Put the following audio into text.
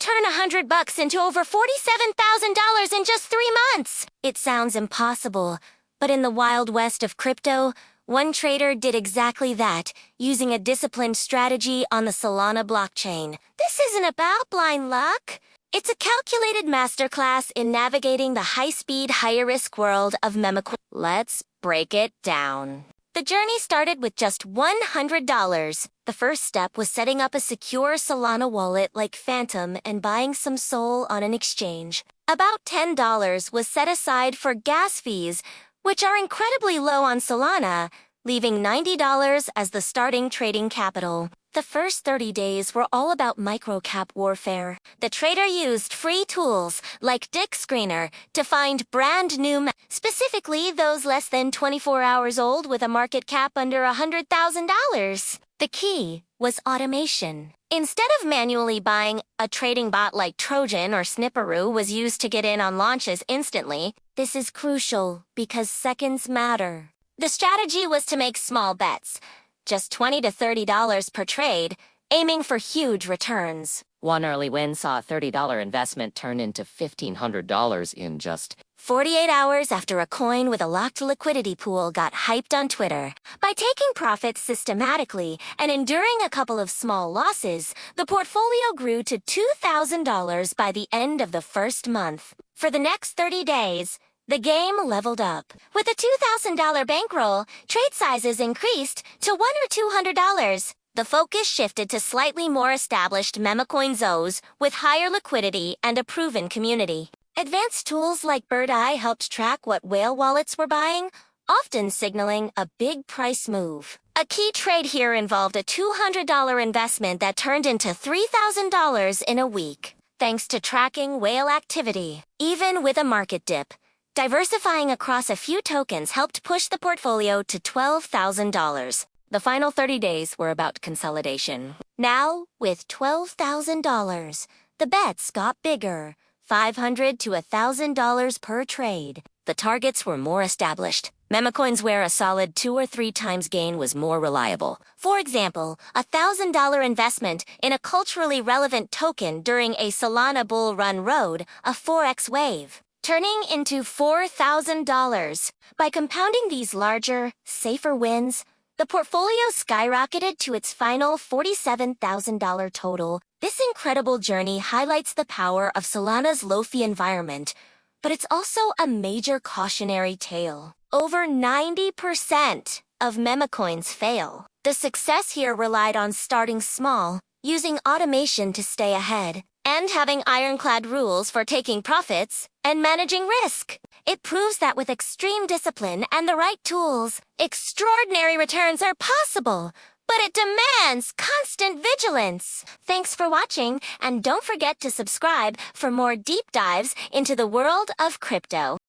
turn $100 into over $47,000 in just 3 months? It sounds impossible, but in the wild west of crypto, one trader did exactly that, using a disciplined strategy on the Solana blockchain. This isn't about blind luck. It's a calculated masterclass in navigating the high-speed, higher-risk world of memecoins. Let's break it down. The journey started with just $100. The first step was setting up a secure Solana wallet like Phantom and buying some SOL on an exchange. About $10 was set aside for gas fees, which are incredibly low on Solana, leaving $90 as the starting trading capital. The first 30 days were all about microcap warfare. The trader used free tools like Dick Screener to find brand new, specifically those less than 24 hours old with a market cap under $100,000. The key was automation. Instead of manually buying, a trading bot like Trojan or Snipperoo was used to get in on launches instantly. This is crucial because seconds matter. The strategy was to make small bets, just $20 to $30 per trade, aiming for huge returns. One early win saw a $30 investment turn into $1,500 in just 48 hours after a coin with a locked liquidity pool got hyped on Twitter. By taking profits systematically and enduring a couple of small losses, the portfolio grew to $2,000 by the end of the first month. For the next 30 days, the game leveled up. With a $2,000 bankroll, trade sizes increased to $100 or $200. The focus shifted to slightly more established memecoins with higher liquidity and a proven community. Advanced tools like Bird Eye helped track what whale wallets were buying, often signaling a big price move. A key trade here involved a $200 investment that turned into $3,000 in a week, thanks to tracking whale activity. Even with a market dip, diversifying across a few tokens helped push the portfolio to $12,000. The final 30 days were about consolidation. Now, with $12,000, the bets got bigger, $500 to $1,000 per trade. The targets were more established. Memecoins where a solid 2 or 3 times gain was more reliable. For example, a $1,000 investment in a culturally relevant token during a Solana bull run rode a 4x wave, turning into $4,000. By compounding these larger, safer wins, the portfolio skyrocketed to its final $47,000 total. This incredible journey highlights the power of Solana's low-fee environment, but it's also a major cautionary tale. Over 90% of memecoins fail. The success here relied on starting small, using automation to stay ahead, and having ironclad rules for taking profits and managing risk. It proves that with extreme discipline and the right tools, extraordinary returns are possible, but it demands constant vigilance. Thanks for watching, and don't forget to subscribe for more deep dives into the world of crypto.